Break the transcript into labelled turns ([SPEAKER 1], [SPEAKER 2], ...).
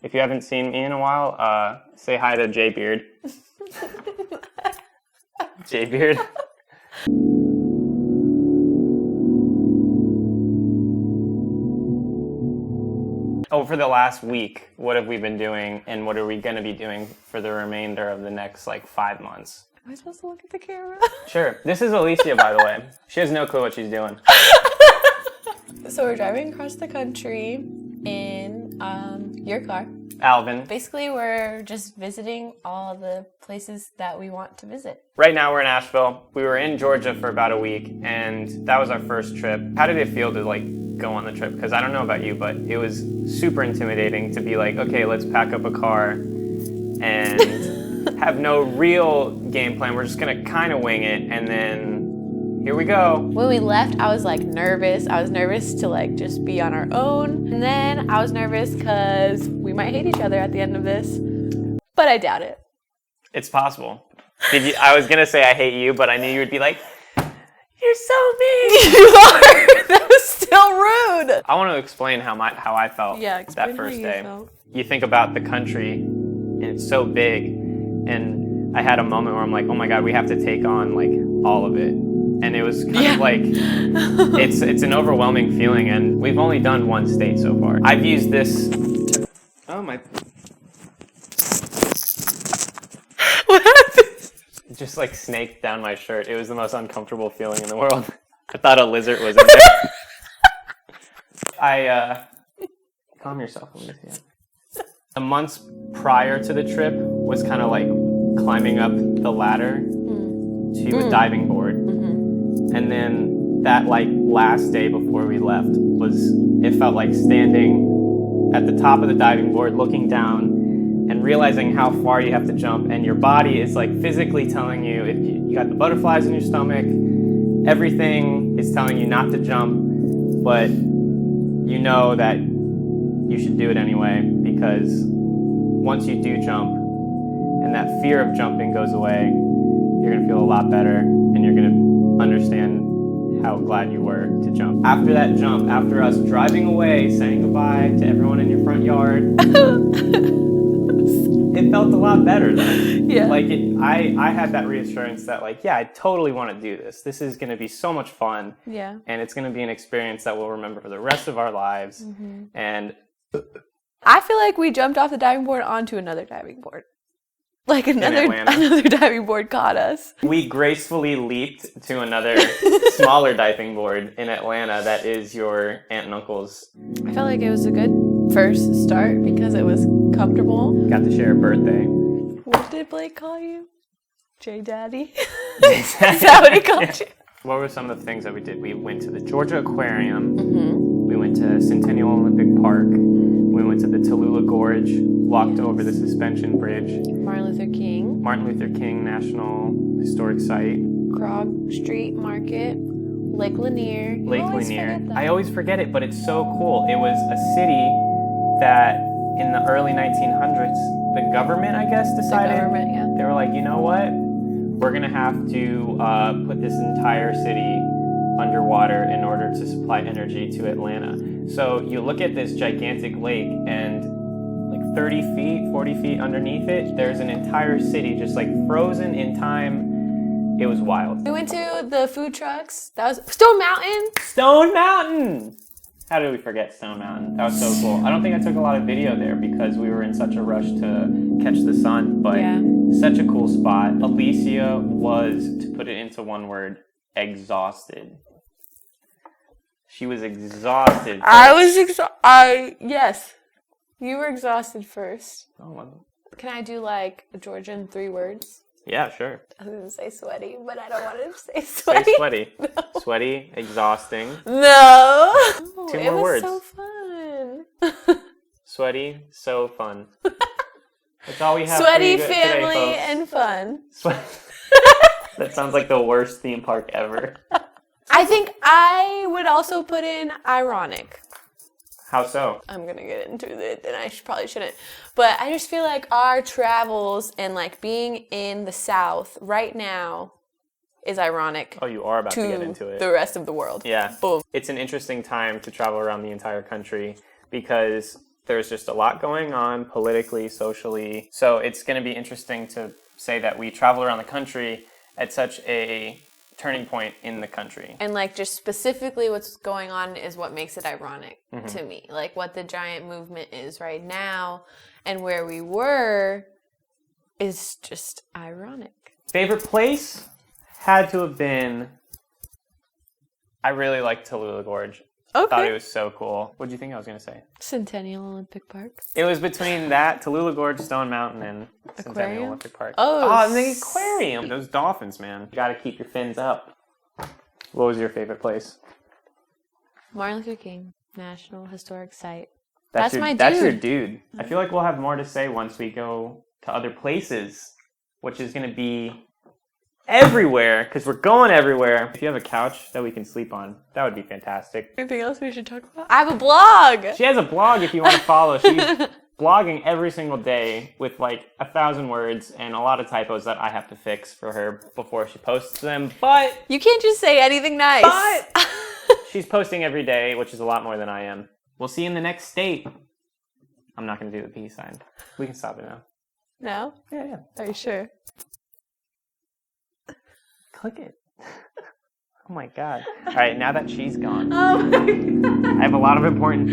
[SPEAKER 1] If you haven't seen me in a while, say hi to Jay Beard. Jay Beard. Over the last week, what have we been doing, and what are we going to be doing for the remainder of the next, 5 months?
[SPEAKER 2] Am I supposed to look at the camera?
[SPEAKER 1] Sure. This is Alicia, by the way. She has no clue what she's doing.
[SPEAKER 2] So we're driving across the country in your car.
[SPEAKER 1] Alvin.
[SPEAKER 2] Basically, we're just visiting all the places that we want to visit.
[SPEAKER 1] Right now, we're in Asheville. We were in Georgia for about a week, and that was our first trip. How did it feel to, go on the trip? Because I don't know about you, but it was super intimidating to be like, okay, let's pack up a car and have no real game plan. We're just going to kind of wing it, and then here we go.
[SPEAKER 2] When we left, I was nervous. I was nervous to just be on our own. And then I was nervous because we might hate each other at the end of this. But I doubt it.
[SPEAKER 1] It's possible. I was going to say I hate you, but I knew you would be like, you're so mean.
[SPEAKER 2] You are. That was still rude.
[SPEAKER 1] I want to explain how I felt that first day. You think about the country, and it's so big. And I had a moment where I'm like, oh my God, we have to take on all of it. And it was kind of it's an overwhelming feeling, and we've only done one state so far. I've used this. Oh my.
[SPEAKER 2] What happened?
[SPEAKER 1] It just snaked down my shirt. It was the most uncomfortable feeling in the world. I thought a lizard was in there. Calm yourself. The months prior to the trip was kind of climbing up the ladder to a diving board. And then that last day before we left it felt like standing at the top of the diving board, looking down and realizing how far you have to jump. And your body is physically telling you, if you got the butterflies in your stomach, everything is telling you not to jump, but you know that you should do it anyway, because once you do jump and that fear of jumping goes away, you're going to feel a lot better, and you're going to understand how glad you were to jump. After that jump, after us driving away, saying goodbye to everyone in your front yard, it felt a lot better then.
[SPEAKER 2] Yeah.
[SPEAKER 1] I had that reassurance that I totally want to do this. This is going to be so much fun.
[SPEAKER 2] Yeah.
[SPEAKER 1] And it's going to be an experience that we'll remember for the rest of our lives.
[SPEAKER 2] Mm-hmm.
[SPEAKER 1] And
[SPEAKER 2] I feel like we jumped off the diving board onto another diving board. Another diving board caught us.
[SPEAKER 1] We gracefully leaped to another smaller diving board in Atlanta that is your aunt and uncle's.
[SPEAKER 2] I felt like it was a good first start because it was comfortable.
[SPEAKER 1] Got to share a birthday.
[SPEAKER 2] What did Blake call you? J Daddy? Is that what he called you?
[SPEAKER 1] What were some of the things that we did? We went to the Georgia Aquarium.
[SPEAKER 2] Mm-hmm.
[SPEAKER 1] We went to Centennial Olympic Park. We went to the Tallulah Gorge, walked over the suspension bridge. Martin Luther King National Historic Site.
[SPEAKER 2] Krog Street Market. Lake Lanier.
[SPEAKER 1] I always forget it, but it's so cool. It was a city that in the early 1900s, the government, I guess, decided. They were like, you know what? We're going to have to put this entire city underwater in order to supply energy to Atlanta. So you look at this gigantic lake, and 30 feet, 40 feet underneath it, there's an entire city just frozen in time. It was wild. We
[SPEAKER 2] went to the food trucks. That was Stone Mountain.
[SPEAKER 1] Stone Mountain! How did we forget Stone Mountain? That was so cool. I don't think I took a lot of video there because we were in such a rush to catch the sun, but such a cool spot. Alicia was, to put it into one word, exhausted. She was exhausted.
[SPEAKER 2] Yes. You were exhausted first.
[SPEAKER 1] Oh,
[SPEAKER 2] can I do a Georgian 3 words?
[SPEAKER 1] Yeah, sure.
[SPEAKER 2] I was going to say sweaty, but I don't want to say sweaty.
[SPEAKER 1] Say sweaty. No. Sweaty, exhausting.
[SPEAKER 2] No.
[SPEAKER 1] 2 more words.
[SPEAKER 2] It was so fun.
[SPEAKER 1] Sweaty, so fun. That's all we have.
[SPEAKER 2] Sweaty,
[SPEAKER 1] for you
[SPEAKER 2] family,
[SPEAKER 1] today,
[SPEAKER 2] and fun.
[SPEAKER 1] That sounds like the worst theme park ever.
[SPEAKER 2] I think I would also put in ironic.
[SPEAKER 1] How so?
[SPEAKER 2] I'm going to get into it, and I probably shouldn't. But I just feel like our travels and being in the South right now is ironic.
[SPEAKER 1] Oh, you are about to get into it.
[SPEAKER 2] The rest of the world.
[SPEAKER 1] Yeah.
[SPEAKER 2] Boom.
[SPEAKER 1] It's an interesting time to travel around the entire country because There's just a lot going on politically, socially. So it's going to be interesting to say that we travel around the country at such a turning point in the country.
[SPEAKER 2] And like just specifically what's going on is what makes it ironic to me. Like what the giant movement is right now and where we were is just ironic.
[SPEAKER 1] Favorite place had to have been, I really liked Tallulah Gorge.
[SPEAKER 2] Okay.
[SPEAKER 1] Thought it was so cool. What did you think I was going to say?
[SPEAKER 2] Centennial Olympic Park.
[SPEAKER 1] It was between that, Tallulah Gorge, Stone Mountain, and Centennial
[SPEAKER 2] Aquarium?
[SPEAKER 1] Olympic Park.
[SPEAKER 2] Oh,
[SPEAKER 1] and the aquarium. Those dolphins, man. You got to keep your fins up. What was your favorite place?
[SPEAKER 2] Martin Luther King National Historic Site.
[SPEAKER 1] That's
[SPEAKER 2] my dude.
[SPEAKER 1] That's your dude. I feel like we'll have more to say once we go to other places, which is going to be everywhere, because we're going everywhere. If you have a couch that we can sleep on, that would be fantastic.
[SPEAKER 2] Anything else we should talk about? I have a blog!
[SPEAKER 1] She has a blog if you want to follow. She's blogging every single day with like 1,000 words and a lot of typos that I have to fix for her before she posts them. But
[SPEAKER 2] you can't just say anything nice.
[SPEAKER 1] But she's posting every day, which is a lot more than I am. We'll see you in the next state. I'm not going to do the peace sign. We can stop it now.
[SPEAKER 2] No?
[SPEAKER 1] Yeah.
[SPEAKER 2] Are you sure?
[SPEAKER 1] Click it. Oh my god. All right, now that she's gone,
[SPEAKER 2] Oh my god.
[SPEAKER 1] I have a lot of important